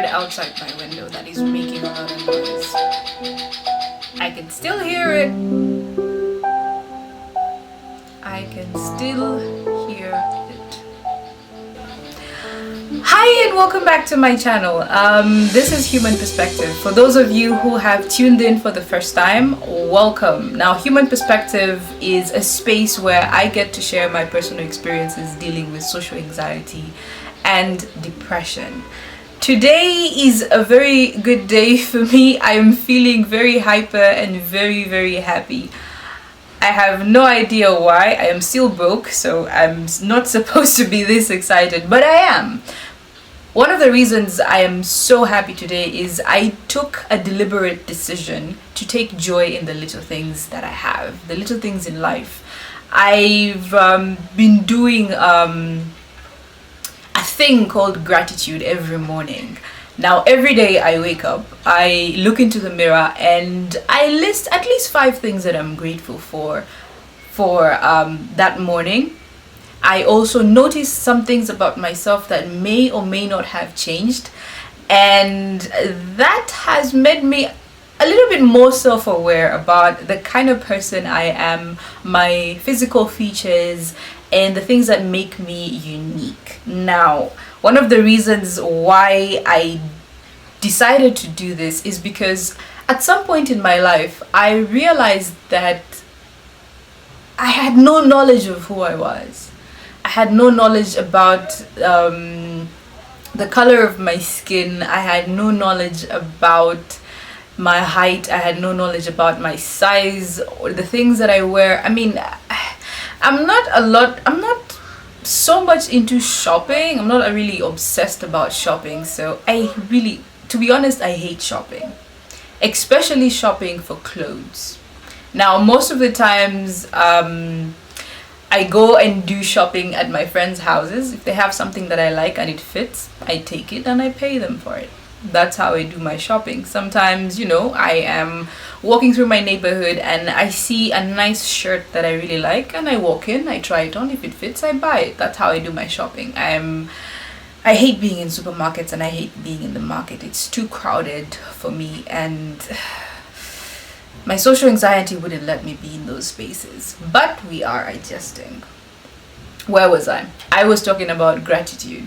outside my window that is making a lot of noise. I can still hear it. I can still hear it. Hi and welcome back to my channel. This is Human Perspective. For those of you who have tuned in for the first time, welcome. Now, Human Perspective is a space where I get to share my personal experiences dealing with social anxiety and depression. Today is a very good day for me. I am feeling very hyper and very happy. I have no idea why. I am still broke, so I'm not supposed to be this excited, but I am. One of the reasons I am so happy today is I took a deliberate decision to take joy in the little things that I have, the little things in life. I've been doing a thing called gratitude every morning. Now, every day I wake up, I look into the mirror and I list at least 5 things that I'm grateful for that morning. I also notice some things about myself that may or may not have changed, and that has made me a little bit more self-aware about the kind of person I am, my physical features, and the things that make me unique. Now, one of the reasons why I decided to do this is because at some point in my life, I realized that I had no knowledge of who I was. I had no knowledge about the color of my skin. I had no knowledge about my height. I had no knowledge about my size or the things that I wear. I mean, I'm not so much into shopping. I'm not really obsessed about shopping. So to be honest, I hate shopping, especially shopping for clothes. Now, most of the times, I go and do shopping at my friends' houses. If they have something that I like and it fits, I take it and I pay them for it. That's how I do my shopping. Sometimes, I am walking through my neighborhood and I see a nice shirt that I really like and I walk in, I try it on. If it fits, I buy it. That's how I do my shopping. I hate being in supermarkets and I hate being in the market. It's too crowded for me, and my social anxiety wouldn't let me be in those spaces. But we are adjusting. Where was I? I was talking about gratitude.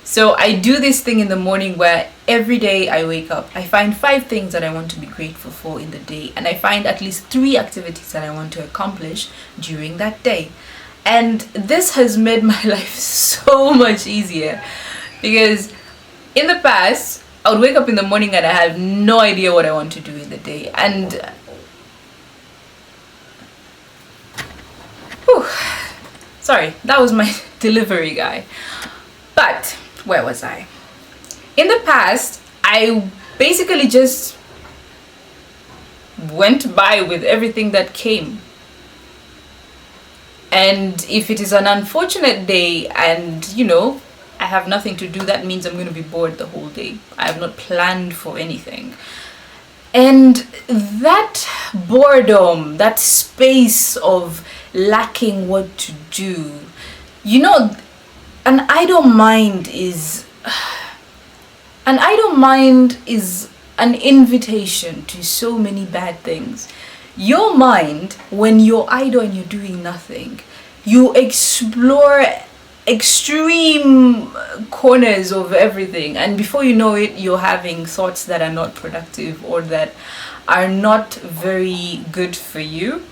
So I do this thing in the morning where every day I wake up, I find 5 things that I want to be grateful for in the day, and I find at least 3 activities that I want to accomplish during that day. And this has made my life so much easier, because in the past I would wake up in the morning and I have no idea what I want to do in the day. And sorry, that was my delivery guy. But where was I? In the past, I basically just went by with everything that came. And if it is an unfortunate day and, I have nothing to do, that means I'm going to be bored the whole day. I have not planned for anything. And that boredom, that space of lacking what to do, an idle mind is an invitation to so many bad things. Your mind, when you're idle and you're doing nothing, you explore extreme corners of everything, and before you know it, you're having thoughts that are not productive or that are not very good for you.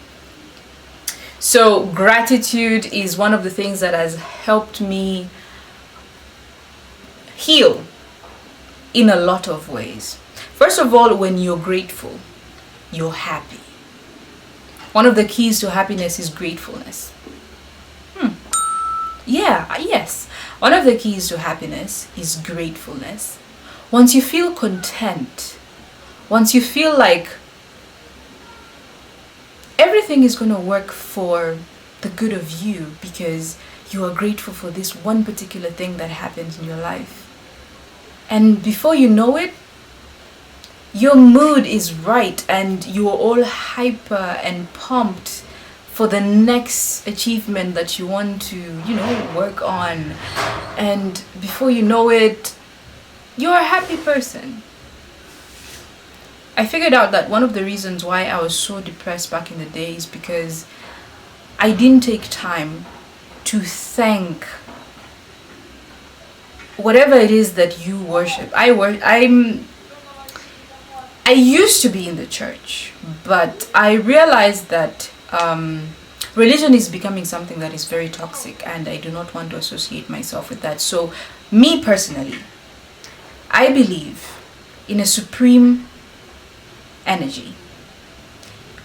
So gratitude is one of the things that has helped me heal in a lot of ways. First of all, when you're grateful, you're happy. One of the keys to happiness is gratefulness. Yes. One of the keys to happiness is gratefulness. Once you feel content, once you feel like everything is going to work for the good of you because you are grateful for this one particular thing that happened in your life. And before you know it, your mood is right and you're all hyper and pumped for the next achievement that you want to, work on. And before you know it, you're a happy person. I figured out that one of the reasons why I was so depressed back in the day is because I didn't take time to thank whatever it is that you worship. I used to be in the church, but I realized that religion is becoming something that is very toxic, and I do not want to associate myself with that. So, me personally, I believe in a supreme energy.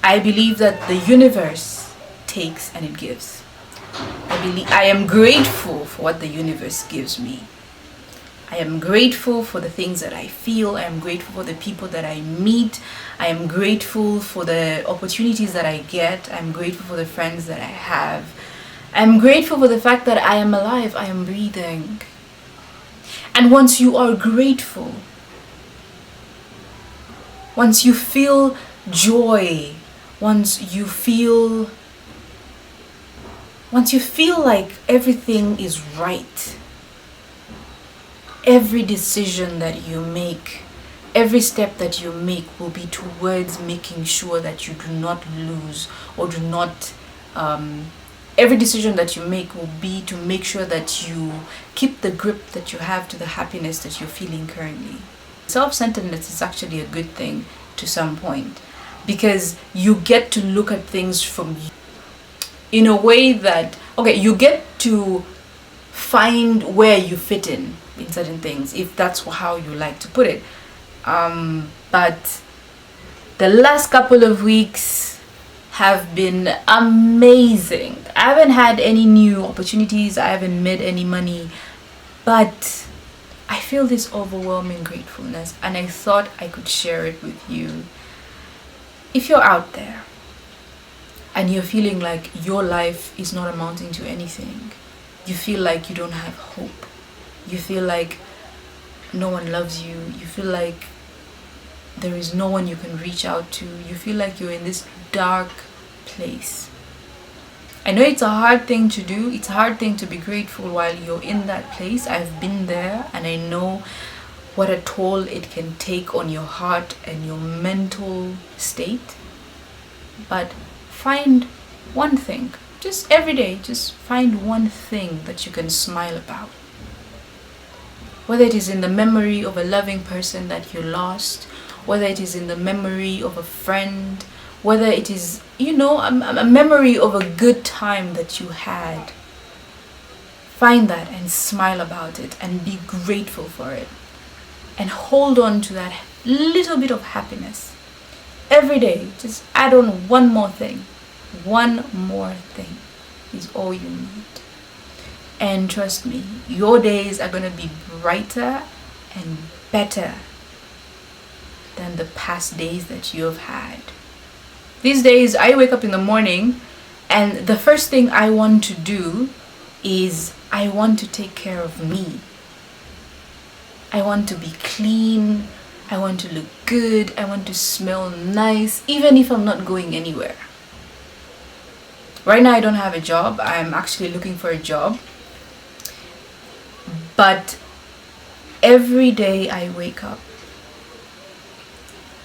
I believe that the universe takes and it gives. I am grateful for what the universe gives me. I am grateful for the things that I feel. I am grateful for the people that I meet. I am grateful for the opportunities that I get. I am grateful for the friends that I have. I am grateful for the fact that I am alive. I am breathing. And once you are grateful, once you feel joy, once you feel like everything is right, every decision that you make, every step that you make will be towards making sure that you do not lose or do not every decision that you make will be to make sure that you keep the grip that you have to the happiness that you're feeling currently. Self-centeredness is actually a good thing to some point, because you get to look at things from in a way that, okay, you get to find where you fit in certain things, if that's how you like to put it. But the last couple of weeks have been amazing. I haven't had any new opportunities, I haven't made any money, but I feel this overwhelming gratefulness, and I thought I could share it with you. If you're out there and you're feeling like your life is not amounting to anything, you feel like you don't have hope, you feel like no one loves you, you feel like there is no one you can reach out to, you feel like you're in this dark place. I know it's a hard thing to do, it's a hard thing to be grateful while you're in that place. I've been there, and I know what a toll it can take on your heart and your mental state. But find one thing, just every day, just find one thing that you can smile about. Whether it is in the memory of a loving person that you lost, whether it is in the memory of a friend, whether it is, a memory of a good time that you had. Find that and smile about it and be grateful for it. And hold on to that little bit of happiness. Every day, just add on one more thing. One more thing is all you need. And trust me, your days are going to be brighter and better than the past days that you have had. These days, I wake up in the morning, and the first thing I want to do is I want to take care of me. I want to be clean. I want to look good. I want to smell nice, even if I'm not going anywhere. Right now, I don't have a job. I'm actually looking for a job. But every day I wake up,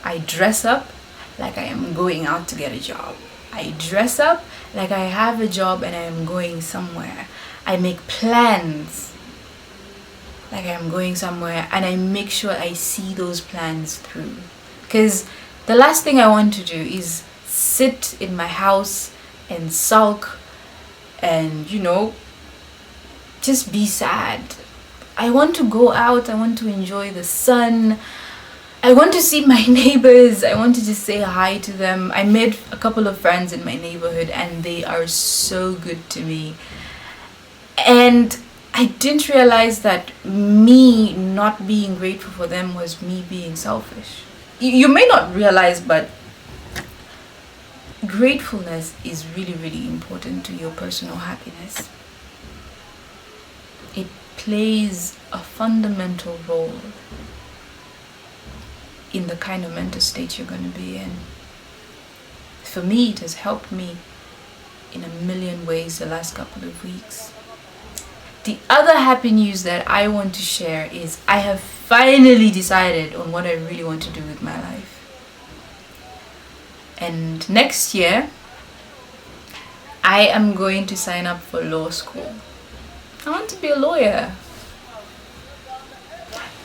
I dress up like I am going out to get a job. I dress up like I have a job and I am going somewhere. I make plans like I am going somewhere, and I make sure I see those plans through. Because the last thing I want to do is sit in my house and sulk and, just be sad. I want to go out. I want to enjoy the sun. I want to see my neighbors. I want to just say hi to them. I made a couple of friends in my neighborhood, and they are so good to me. And I didn't realize that me not being grateful for them was me being selfish. You may not realize, but gratefulness is really, really important to your personal happiness. It plays a fundamental role in the kind of mental state you're going to be in. For me, it has helped me in a million ways the last couple of weeks. The other happy news that I want to share is I have finally decided on what I really want to do with my life. And next year, I am going to sign up for law school. I want to be a lawyer.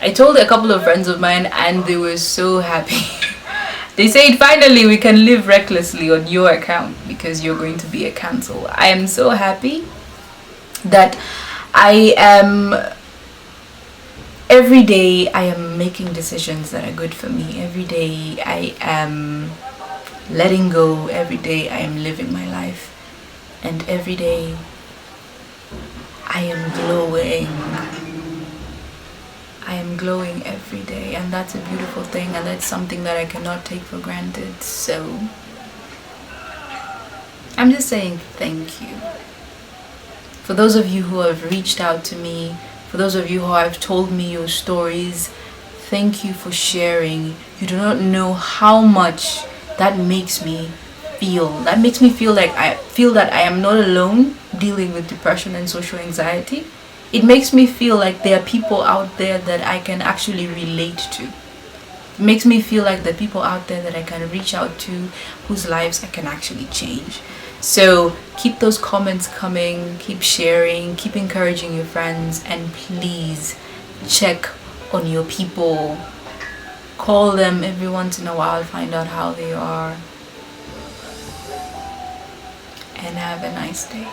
I told a couple of friends of mine and they were so happy. They said, finally we can live recklessly on your account because you're going to be a counsel. I am so happy that every day I am making decisions that are good for me. Every day I am letting go. Every day I am living my life. And every day I am glowing. I am glowing every day, and that's a beautiful thing, and that's something that I cannot take for granted. So I'm just saying thank you. For those of you who have reached out to me, for those of you who have told me your stories, thank you for sharing. You do not know how much that makes me feel. That makes me feel like I feel that I am not alone dealing with depression and social anxiety. It makes me feel like there are people out there that I can actually relate to. It makes me feel like there are people out there that I can reach out to, whose lives I can actually change. So keep those comments coming, keep sharing, keep encouraging your friends, and please check on your people. Call them every once in a while, find out how they are, and have a nice day.